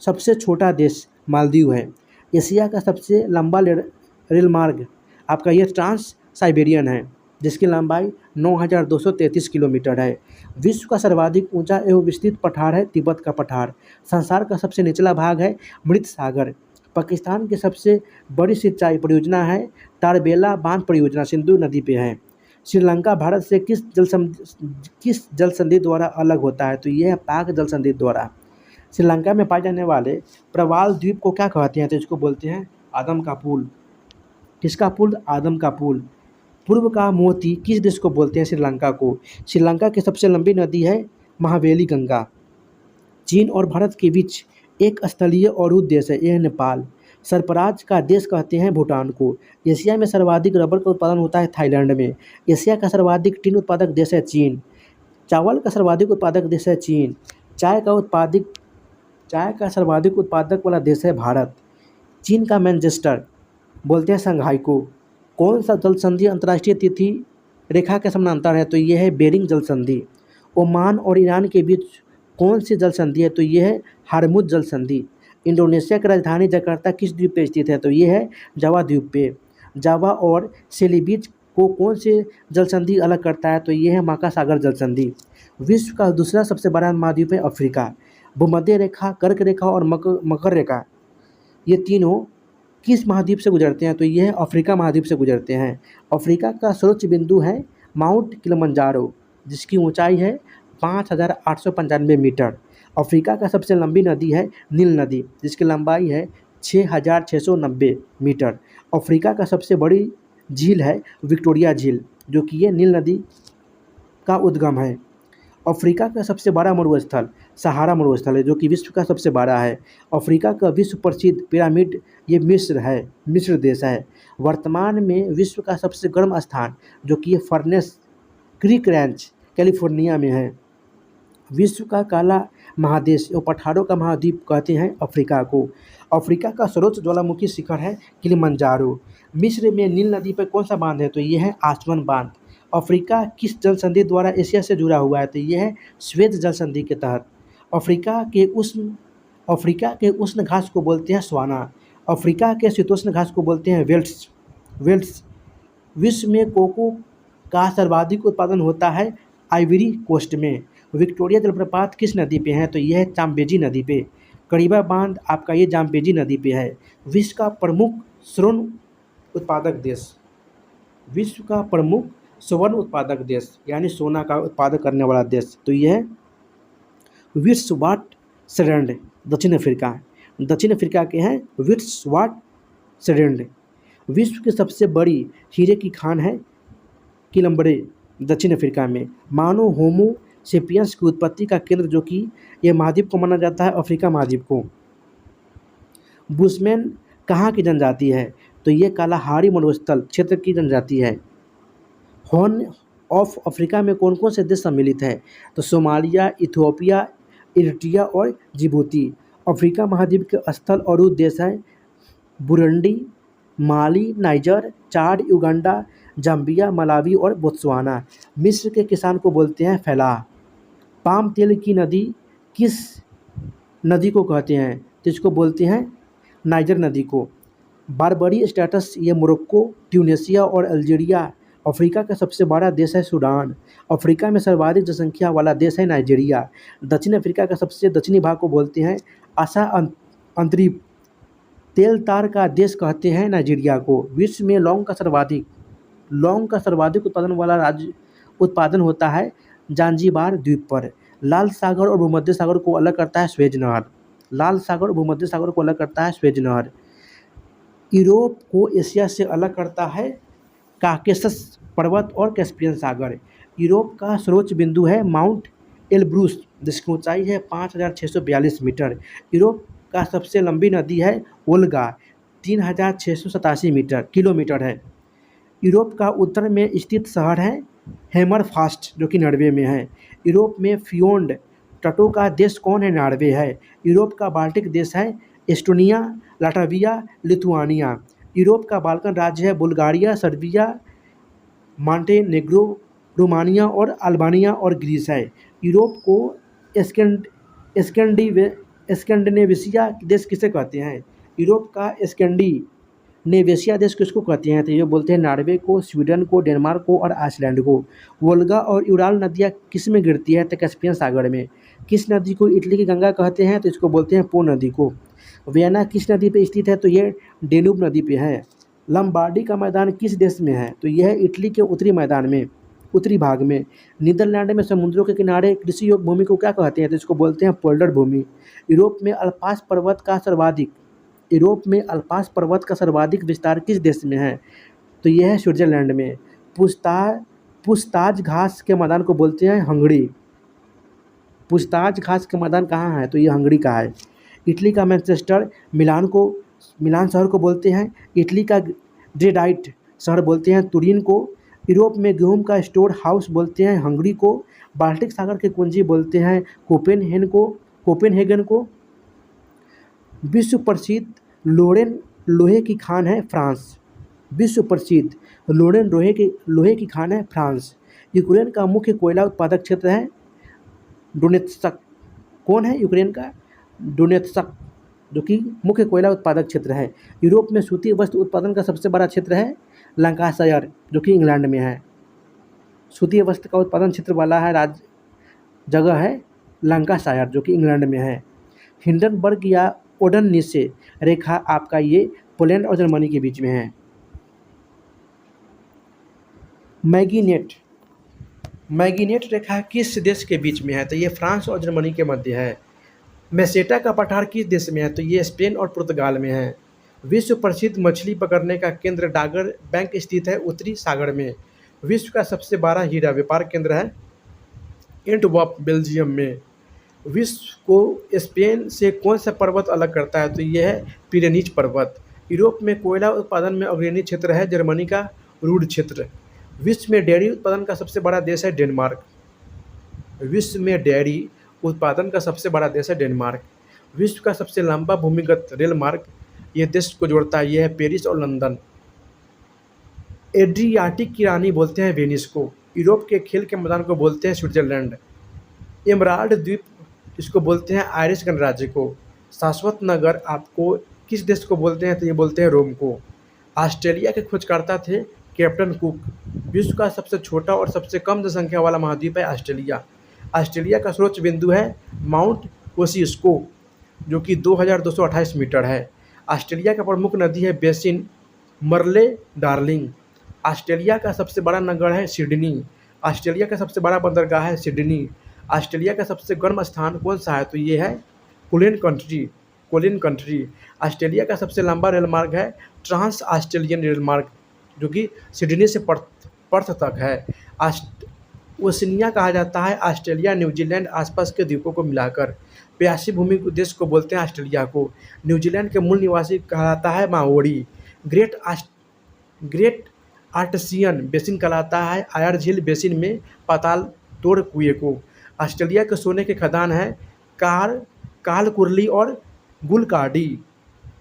सबसे छोटा देश मालदीव है। एशिया का सबसे लंबा रेल मार्ग आपका ये ट्रांस साइबेरियन है, जिसकी लंबाई 9,233 किलोमीटर है। विश्व का सर्वाधिक ऊंचा एवं विस्तृत पठार है तिब्बत का पठार। संसार का सबसे निचला भाग है मृत सागर। पाकिस्तान की सबसे बड़ी सिंचाई परियोजना है तारबेला बांध परियोजना, सिंधु नदी पे है। श्रीलंका भारत से किस जल संधि द्वारा अलग होता है? तो यह है पाक जल संधि द्वारा। श्रीलंका में पाए जाने वाले प्रवाल द्वीप को क्या कहते हैं? तो इसको बोलते हैं आदम का पुल। किसका पुल? आदम का पुल। पूर्व का मोती किस देश को बोलते हैं? श्रीलंका को। श्रीलंका की सबसे लंबी नदी है महावेली गंगा। चीन और भारत के बीच एक स्थलीय अवरुद्ध देश है, यह नेपाल। सरफराज का देश कहते हैं भूटान को। एशिया में सर्वाधिक रबर का उत्पादन होता है थाईलैंड में। एशिया का सर्वाधिक टीन उत्पादक देश है चीन। चावल का सर्वाधिक उत्पादक देश है चीन। चाय का सर्वाधिक उत्पादक वाला देश है भारत। चीन का मैनचेस्टर बोलते हैं संघाई को। कौन सा जल संधि अंतर्राष्ट्रीय तिथि रेखा के समानांतर है? तो यह है बेरिंग जल संधि। ओमान और ईरान के बीच कौन सी जल संधि है? तो यह है हार्मुज जल संधि। इंडोनेशिया की राजधानी जकार्ता किस द्वीप पे स्थित है? तो यह है जावा द्वीप पे। जावा और सेलिबीच को कौन से जल संधि अलग करता है? तो यह है महासागर जल संधि। विश्व का दूसरा सबसे बड़ा महाद्वीप है अफ्रीका। भूमध्य रेखा, कर्क रेखा और मकर रेखा, ये तीनों किस महाद्वीप से गुजरते हैं? तो यह अफ्रीका महाद्वीप से गुजरते हैं। अफ्रीका का सर्वोच्च बिंदु है माउंट किलिमंजारो, जिसकी ऊंचाई है 5,895 मीटर। अफ्रीका का सबसे लंबी नदी है नील नदी, जिसकी लंबाई है 6,690 मीटर। अफ्रीका का सबसे बड़ी झील है विक्टोरिया झील, जो कि ये नील नदी का उद्गम है। अफ्रीका का सबसे बड़ा मरुस्थल सहारा मरुस्थल है, जो कि विश्व का सबसे बड़ा है। अफ्रीका का विश्व प्रसिद्ध पिरामिड ये मिस्र देश है। वर्तमान में विश्व का सबसे गर्म स्थान, जो कि ये फर्नेस क्रीक रैंच कैलिफोर्निया में है। विश्व का काला महादेश और पठारों का महाद्वीप कहते हैं अफ्रीका को। अफ्रीका का सर्वोच्च ज्वालामुखी शिखर है किलिमंजारो। मिस्र में नील नदी पर कौन सा बांध है? तो यह है आसवन बांध। अफ्रीका किस जल संधि द्वारा एशिया से जुड़ा हुआ है? तो यह है श्वेत जल संधि के तहत। अफ्रीका के उष्ण घास को बोलते हैं स्वाना। अफ्रीका के शीतोष्ण घास को बोलते हैं वेल्ट्स। विश्व में कोको का सर्वाधिक उत्पादन होता है आइवरी कोस्ट में। विक्टोरिया जलप्रपात किस नदी पे है? तो यह है जाम्बेजी नदी पे। करीबा बांध आपका ये जाम्बेजी नदी पे है। विश्व का प्रमुख स्वर्ण उत्पादक देश यानी सोना का उत्पादन करने वाला देश, तो यह है विट्वाटसलैंड, दक्षिण अफ्रीका के हैं विट्वाटसलैंड। विश्व की सबसे बड़ी हीरे की खान है किलम्बरे, दक्षिण अफ्रीका में। मानव होमो सेपियंस की उत्पत्ति का केंद्र, जो कि यह महाद्वीप को माना जाता है अफ्रीका महाद्वीप को। बुशमैन कहाँ की जनजाति है? तो ये कालाहारी मरुस्थल क्षेत्र की जनजाति है। हॉर्न ऑफ अफ्रीका में कौन कौन से देश सम्मिलित है? तो सोमालिया, इथियोपिया, इरिट्रिया और जिबूती। अफ्रीका महाद्वीप के स्थल और देश हैं बुरुंडी, माली, नाइजर, चाड, युगांडा, जाम्बिया, मलावी और बोत्सवाना। मिस्र के किसान को बोलते हैं फलाह। पाम तेल की नदी किस नदी को कहते हैं? तो इसको बोलते हैं नाइजर नदी को। बारबरी स्टेटस ये मोरक्को, ट्यूनीशिया और अल्जीरिया। अफ्रीका का सबसे बड़ा देश है सूडान। अफ्रीका में सर्वाधिक जनसंख्या वाला देश है नाइजीरिया। दक्षिण अफ्रीका का सबसे दक्षिणी भाग को बोलते हैं आशा अंतरीप। तेल तार का देश कहते हैं नाइजीरिया को। विश्व में लौंग का सर्वाधिक उत्पादन होता है जांजीबार द्वीप पर। लाल सागर और भूमध्य सागर को अलग करता है स्वेज नहर। यूरोप को एशिया से अलग करता है काकेशस पर्वत और कैस्पियन सागर। यूरोप का सर्वोच्च बिंदु है माउंट एलब्रूस, जिसकी ऊंचाई है 5,642 मीटर। यूरोप का सबसे लंबी नदी है वोल्गा, 3,687 किलोमीटर है। यूरोप का उत्तर में स्थित शहर है हेमरफास्ट जो कि नॉर्वे में है। यूरोप में फियोंड तटों का देश कौन है? नॉर्वे है। यूरोप का बाल्टिक देश है एस्टोनिया, लाटविया, लिथुआनिया। यूरोप का बाल्कन राज्य है बुल्गारिया, सर्बिया, मॉन्टेनेग्रो, रोमानिया और अल्बानिया और ग्रीस है। यूरोप को स्कैंड स्कैंडिवे स्कैंडिनेविशिया देश किसे कहते हैं? यूरोप का स्कैंडिनेविशिया देश किसको कहते हैं? तो ये बोलते हैं नॉर्वे को, स्वीडन को, डेनमार्क को और आइसलैंड को। वोल्गा और यूराल नदियाँ किस में गिरती है? तो कैस्पियन सागर में। किस नदी को इटली की गंगा कहते हैं? तो इसको बोलते हैं पो नदी को। वियना किस नदी पे स्थित है? तो ये डेन्यूब नदी पे है। लंबार्डी का मैदान किस देश में है? तो यह है इटली के उत्तरी मैदान में, उत्तरी भाग में। नीदरलैंड में समुद्रों के किनारे कृषि योग्य भूमि को क्या कहते हैं? तो इसको बोलते हैं पोल्डर भूमि। यूरोप में अल्पास पर्वत का सर्वाधिक विस्तार किस देश में है? तो यह है स्विट्जरलैंड में। पूछताछ घास के मैदान को बोलते हैं हंगरी। पूछताछ घास के मैदान कहाँ है? तो ये हंगरी का है। इटली का मैनचेस्टर मिलान शहर को बोलते हैं। इटली का ड्रेडाइट शहर बोलते हैं तुरीन को। यूरोप में गेहूं का स्टोर हाउस बोलते हैं हंगरी को। बाल्टिक सागर की कुंजी बोलते हैं कोपेनहेगन को। विश्व प्रसिद्ध लोरेन लोहे की खान है फ्रांस। विश्व प्रसिद्ध लोरेन लोहे की खान है फ्रांस। यूक्रेन का मुख्य कोयला उत्पादक क्षेत्र है डोनेत्स्क। कौन है यूक्रेन का? डोनेत्स्क, जो कि मुख्य कोयला उत्पादक क्षेत्र है। यूरोप में सूती वस्त्र उत्पादन का सबसे बड़ा क्षेत्र है लंकाशायर, जो कि इंग्लैंड में है। सूती वस्त्र का उत्पादन क्षेत्र वाला है जगह है लंकाशायर, जो कि इंग्लैंड में है। हिंडनबर्ग या ओडेननीसे रेखा आपका ये पोलैंड और जर्मनी के बीच में है। मैगीनेट रेखा किस देश के बीच में है? तो ये फ्रांस और जर्मनी के मध्य है। मेसेटा का पठार किस देश में है? तो ये स्पेन और पुर्तगाल में है। विश्व प्रसिद्ध मछली पकड़ने का केंद्र डागर बैंक स्थित है उत्तरी सागर में। विश्व का सबसे बड़ा हीरा व्यापार केंद्र है एंटवर्प, बेल्जियम में। विश्व को स्पेन से कौन सा पर्वत अलग करता है? तो यह है पिरेनीज पर्वत। यूरोप में कोयला उत्पादन में अग्रणी क्षेत्र है जर्मनी का रूड क्षेत्र। विश्व में डेयरी उत्पादन का सबसे बड़ा देश है डेनमार्क। विश्व में डेयरी उत्पादन का सबसे बड़ा देश है डेनमार्क। विश्व का सबसे लंबा भूमिगत रेल मार्ग ये देश को जोड़ता है, यह है पेरिस और लंदन। एड्रियाटिक की रानी बोलते हैं वेनिस को। यूरोप के खेल के मैदान को बोलते हैं स्विट्जरलैंड। एमराल्ड द्वीप इसको बोलते हैं आयरिश गणराज्य को। शाश्वत नगर आपको किस देश को बोलते हैं? तो ये बोलते हैं रोम को। ऑस्ट्रेलिया के खोजकर्ता थे कैप्टन कुक। विश्व का सबसे छोटा और सबसे कम जनसंख्या वाला महाद्वीप है ऑस्ट्रेलिया। ऑस्ट्रेलिया का सर्वोच्च बिंदु है माउंट कोसिस्को, जो कि 2228 मीटर है। ऑस्ट्रेलिया का प्रमुख नदी है बेसिन मरले डार्लिंग। ऑस्ट्रेलिया का सबसे बड़ा नगर है सिडनी। ऑस्ट्रेलिया का सबसे बड़ा बंदरगाह है सिडनी। ऑस्ट्रेलिया का सबसे गर्म स्थान कौन सा है? तो ये है कोलिन कंट्री। ऑस्ट्रेलिया का सबसे लंबा रेल मार्ग है ट्रांस ऑस्ट्रेलियन रेल मार्ग, जो कि सिडनी से पर्थ तक है। ओशिनिया कहा जाता है ऑस्ट्रेलिया न्यूजीलैंड आसपास के द्वीपों को मिलाकर। प्यासी भूमि को देश को बोलते हैं ऑस्ट्रेलिया को। न्यूजीलैंड के मूल निवासी कहलाता है माओरी। ग्रेट आर्टसियन बेसिन कहलाता है आयर झील बेसिन में पाताल तोड़ कुएं को। ऑस्ट्रेलिया के सोने के खदान है कालकुरली और गुलकार्डी।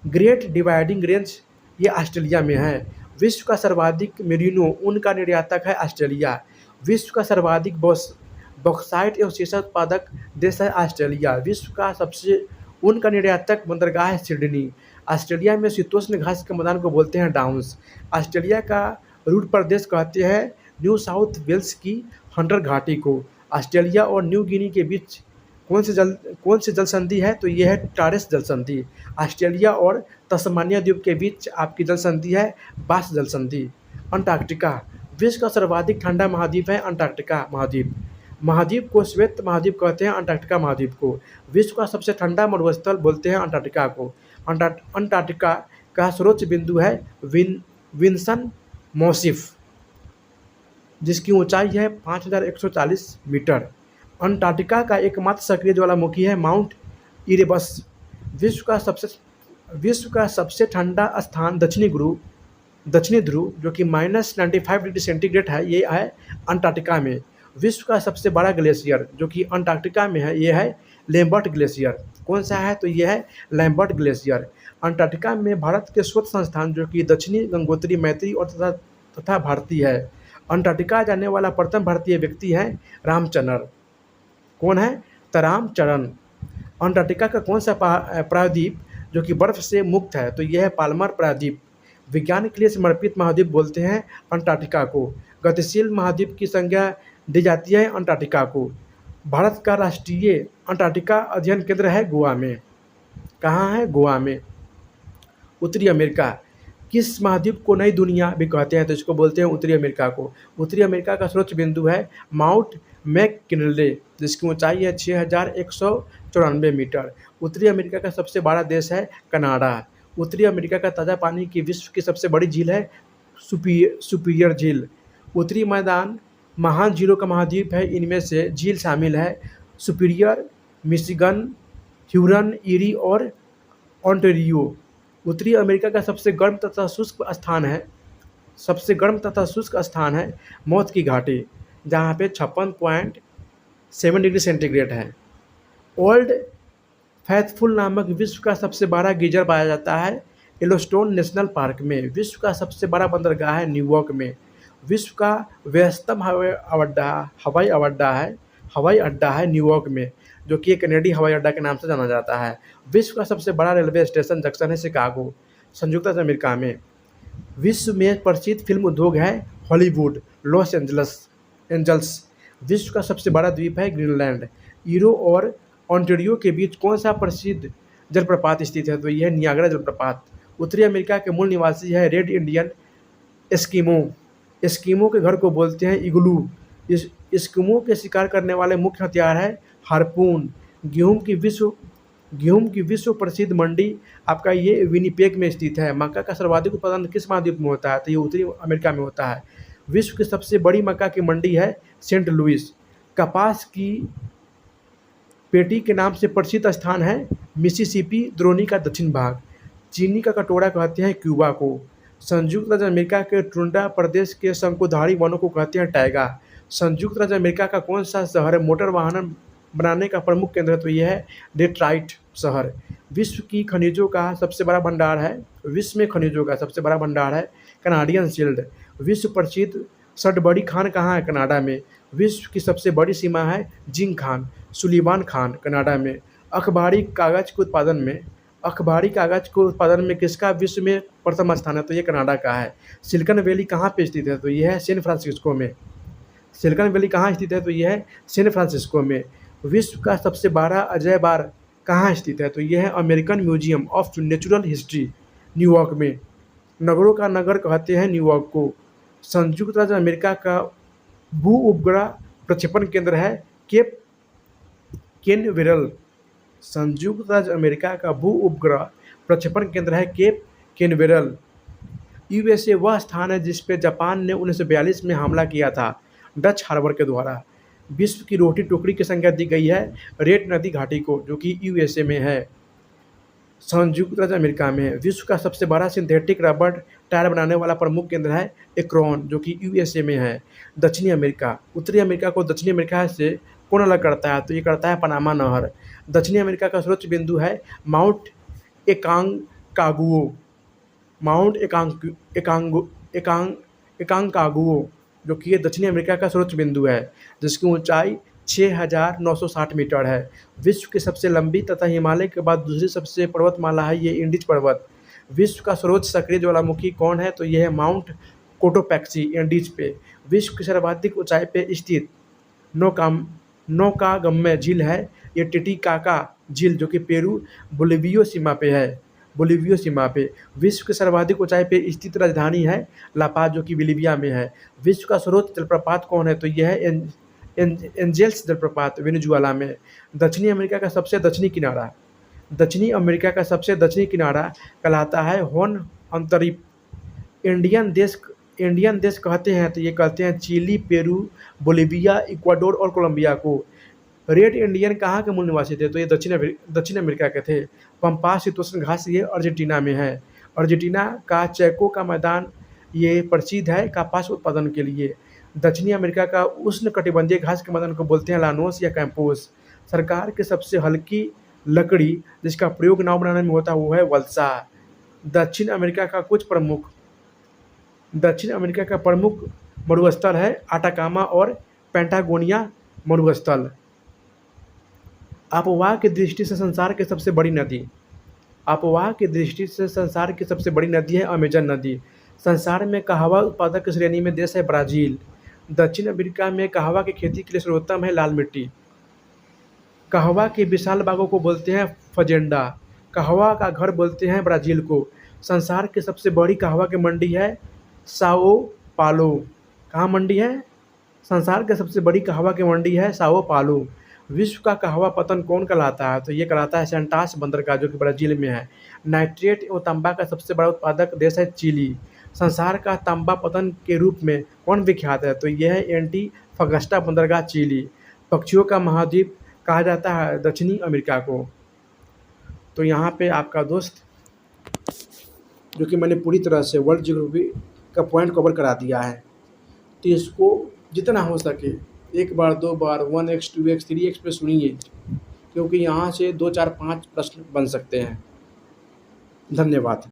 ग्रेट डिवाइडिंग रेंज ये ऑस्ट्रेलिया में है। विश्व का सर्वाधिक मेरिनो ऊन का निर्यातक है ऑस्ट्रेलिया। विश्व का सर्वाधिक बॉक्साइट एवं सीसा उत्पादक देश है ऑस्ट्रेलिया। विश्व का सबसे ऊन का निर्यातक बंदरगाह है सिडनी। ऑस्ट्रेलिया में शीतोष्ण घास के मैदान को बोलते हैं डाउन्स। ऑस्ट्रेलिया का रूट प्रदेश कहते हैं न्यू साउथ वेल्स की हंटर घाटी को। ऑस्ट्रेलिया और न्यू गिनी के बीच कौन सी जल संधि है? तो यह है टॉरेस जल संधि। ऑस्ट्रेलिया और तस्मानिया द्वीप के बीच आपकी जल संधि है बास जल संधि। अंटार्कटिका विश्व का सर्वाधिक ठंडा महाद्वीप है अंटार्कटिका महाद्वीप। महाद्वीप को श्वेत महाद्वीप कहते हैं अंटार्कटिका महाद्वीप को। विश्व का सबसे ठंडा मरुस्थल बोलते हैं अंटार्कटिका को। अंटार्कटिका का सर्वोच्च बिंदु है विंसन मौसिफ, जिसकी ऊंचाई है 5140 मीटर। अंटार्कटिका का एकमात्र सक्रिय ज्वालामुखी है माउंट इरेबस। विश्व का सबसे ठंडा स्थान दक्षिणी ध्रुव दक्षिणी ध्रुव जो कि -95 डिग्री सेंटीग्रेड है, ये है अंटार्कटिका में। विश्व का सबसे बड़ा ग्लेशियर जो कि अंटार्कटिका में है, ये है लैम्बर्ट ग्लेशियर। कौन सा है? तो ये है लैम्बर्ट ग्लेशियर। अंटार्कटिका में भारत के शोध संस्थान जो कि दक्षिणी गंगोत्री, मैत्री और तथा भारती है। अंटार्कटिका जाने वाला प्रथम भारतीय व्यक्ति है रामचंद्र। कौन है? तो रामचरण। अंटार्कटिका का कौन सा प्रायद्वीप जो कि बर्फ से मुक्त है? तो यह है पाल्मर प्रायद्वीप। विज्ञान के लिए समर्पित महाद्वीप बोलते हैं अंटार्कटिका को। गतिशील महाद्वीप की संज्ञा दी जाती है अंटार्कटिका को। भारत का राष्ट्रीय अंटार्कटिका अध्ययन केंद्र है गोवा में। कहाँ है? गोवा में। उत्तरी अमेरिका, किस महाद्वीप को नई दुनिया भी कहते हैं? तो इसको बोलते हैं उत्तरी अमेरिका को। उत्तरी अमेरिका का सर्वोच्च बिंदु है माउंट मैककिनले, जिसकी ऊंचाई है 6194 मीटर। उत्तरी अमेरिका का सबसे बड़ा देश है कनाडा। उत्तरी अमेरिका का ताज़ा पानी की विश्व की सबसे बड़ी झील है सुपीरियर झील। उत्तरी मैदान महान झीलों का महाद्वीप है। इनमें से झील शामिल है सुपीरियर, मिशिगन, ह्यूरन, ईरी और ओंटारियो। उत्तरी अमेरिका का सबसे गर्म तथा शुष्क स्थान है मौत की घाटी, जहाँ पे 56.7 डिग्री सेंटीग्रेड है। ओल्ड फैथफुल नामक विश्व का सबसे बड़ा गीजर पाया जाता है येलोस्टोन नेशनल पार्क में। विश्व का सबसे बड़ा बंदरगाह है न्यूयॉर्क में। विश्व का व्यस्तम हवाई अड्डा है न्यूयॉर्क में, जो कि एक कनेडी हवाई अड्डा के नाम से जाना जाता है। विश्व का सबसे बड़ा रेलवे स्टेशन जंक्शन है शिकागो, संयुक्त राज्य अमेरिका में। विश्व में प्रसिद्ध फिल्म उद्योग है हॉलीवुड, लॉस एंजल्स। विश्व का सबसे बड़ा द्वीप है ग्रीनलैंड। ईरो और ओंटारियो के बीच कौन सा प्रसिद्ध जलप्रपात स्थित है? तो यह नियाग्रा जलप्रपात। उत्तरी अमेरिका के मूल निवासी है रेड इंडियन एस्किमो। एस्किमो के घर को बोलते हैं इग्लू। एस्किमो के शिकार करने वाले मुख्य हथियार है हार्पून। गेहूं की विश्व प्रसिद्ध मंडी आपका ये विनिपेग में स्थित है। मक्का का सर्वाधिक उत्पादन किस महाद्वीप में होता है? तो ये उत्तरी अमेरिका में होता है। विश्व की सबसे बड़ी मक्का की मंडी है सेंट लुइस। कपास की पेटी के नाम से प्रसिद्ध स्थान है मिसिसिपी द्रोणी का दक्षिण भाग। चीनी का कटोरा कहते हैं क्यूबा को। संयुक्त राज्य अमेरिका के टुंड्रा प्रदेश के शंकुधारी वनों को कहते हैं टाइगा। संयुक्त राज्य अमेरिका का कौन सा शहर मोटर वाहन बनाने का प्रमुख केंद्र है? तो यह है डेट्रॉइट शहर। विश्व में खनिजों का सबसे बड़ा भंडार है कनाडियन शील्ड। विश्व प्रसिद्ध सडबड़ी खान कहाँ है? कनाडा में। विश्व की सबसे बड़ी सीमा है जिंग खान, सुलिवान खान, कनाडा में। अखबारी कागज के उत्पादन में किसका विश्व में प्रथम स्थान है? तो ये कनाडा का है। सिलिकॉन वैली कहाँ पे स्थित है? तो यह है सैन फ्रांसिस्को में। सिलिकॉन वैली कहाँ स्थित है? तो यह है सैन फ्रांसिस्को में। विश्व का सबसे बड़ा अजय बार कहाँ स्थित है? तो यह है American museum of natural history, New York में। नगरों का नगर कहते हैं न्यूयॉर्क को। संयुक्त राज्य अमेरिका का भू उपग्रह प्रक्षेपण केंद्र है केप केनवेरल। संयुक्त राज्य अमेरिका का भू उपग्रह प्रक्षेपण केंद्र है केप केनवेरल। यूएसए वह स्थान है जिस पे जापान ने 1942 में हमला किया था डच हार्बर के द्वारा। विश्व की रोटी टोकरी की संज्ञा दी गई है रेड नदी घाटी को, जो कि यूएसए में है। संयुक्त राज्य अमेरिका में विश्व का सबसे बड़ा सिंथेटिक रबर टायर बनाने वाला प्रमुख केंद्र है एक्रोन, जो कि यूएसए में है। दक्षिणी अमेरिका, उत्तरी अमेरिका को दक्षिणी अमेरिका से कौन अलग करता है? तो ये करता है पनामा नहर। दक्षिणी अमेरिका का सर्वोच्च बिंदु है माउंट एकांकागुओ, जो कि ये दक्षिणी अमेरिका का सर्वोच्च बिंदु है, जिसकी ऊंचाई 6960 मीटर है। विश्व की सबसे लंबी तथा हिमालय के बाद दूसरी सबसे पर्वतमाला है ये इंडीज पर्वत। विश्व का सर्वोच्च सक्रिय ज्वालामुखी कौन है? तो यह है माउंट कोटोपैक्सी इंडीज पे। विश्व की सर्वाधिक ऊंचाई पे स्थित नौकागम्य झील है ये टिटिकाका झील, जो कि पेरू बोलिवियो सीमा पे। विश्व की सर्वाधिक ऊंचाई पे स्थित राजधानी है लापाज, जो कि बोलिविया में है। विश्व का सर्वोच्च जलप्रपात कौन है? तो यह है एंजेल्स जलप्रपात, वेनेजुएला में। दक्षिणी अमेरिका का सबसे दक्षिणी किनारा कहलाता है होर्न अंतरिप। इंडियन देश कहते हैं तो ये कहते हैं चिली, पेरू, बोलिविया, इक्वाडोर और कोलंबिया को। रेड इंडियन कहाँ के मूल निवासी थे? तो ये दक्षिण अमेरिका के थे। पंपास शीतोष्ण घास ये अर्जेंटीना में है। अर्जेंटीना का चैको का मैदान ये प्रसिद्ध है कपास उत्पादन के लिए। दक्षिणी अमेरिका का उष्णकटिबंधीय घास के मैदान को बोलते हैं लानोस या कैंपोस। सरकार की सबसे हल्की लकड़ी जिसका प्रयोग नाव बनाने में होता है वो है वल्सा। दक्षिण अमेरिका का प्रमुख मरुस्थल है आटाकामा और पैटागोनिया मरुस्थल। अपवाह की दृष्टि से संसार की सबसे बड़ी नदी है अमेजन नदी। संसार में कहवा उत्पादक की श्रेणी में देश है ब्राज़ील। दक्षिण अमेरिका में कहवा की खेती के लिए सर्वोत्तम है लाल मिट्टी। कहवा के विशाल बागों को बोलते हैं फजेंडा। कहवा का घर बोलते हैं ब्राज़ील को। संसार की सबसे बड़ी कहवा की मंडी है साओ पालो। कहाँ मंडी है? संसार की सबसे बड़ी कहवा की मंडी है साओ पालो। विश्व का कहवा पतन कौन कहलाता है? तो ये कहलाता है सेंटास बंदरगाह जो कि ब्राज़ील में है। नाइट्रेट एवं तांबा का सबसे बड़ा उत्पादक देश है चिली। संसार का तांबा पतन के रूप में कौन विख्यात है? तो यह है एंटीफगस्टा बंदरगाह चिली। पक्षियों का महाद्वीप कहा जाता है दक्षिणी अमेरिका को। तो यहाँ पे आपका दोस्त जो कि मैंने पूरी तरह से वर्ल्ड ज्योग्राफी का पॉइंट कवर करा दिया है, तो इसको जितना हो सके 1 बार 2 बार 1x 2x 3x पे सुनिए, क्योंकि यहाँ से 2 4 5 प्रश्न बन सकते हैं। धन्यवाद।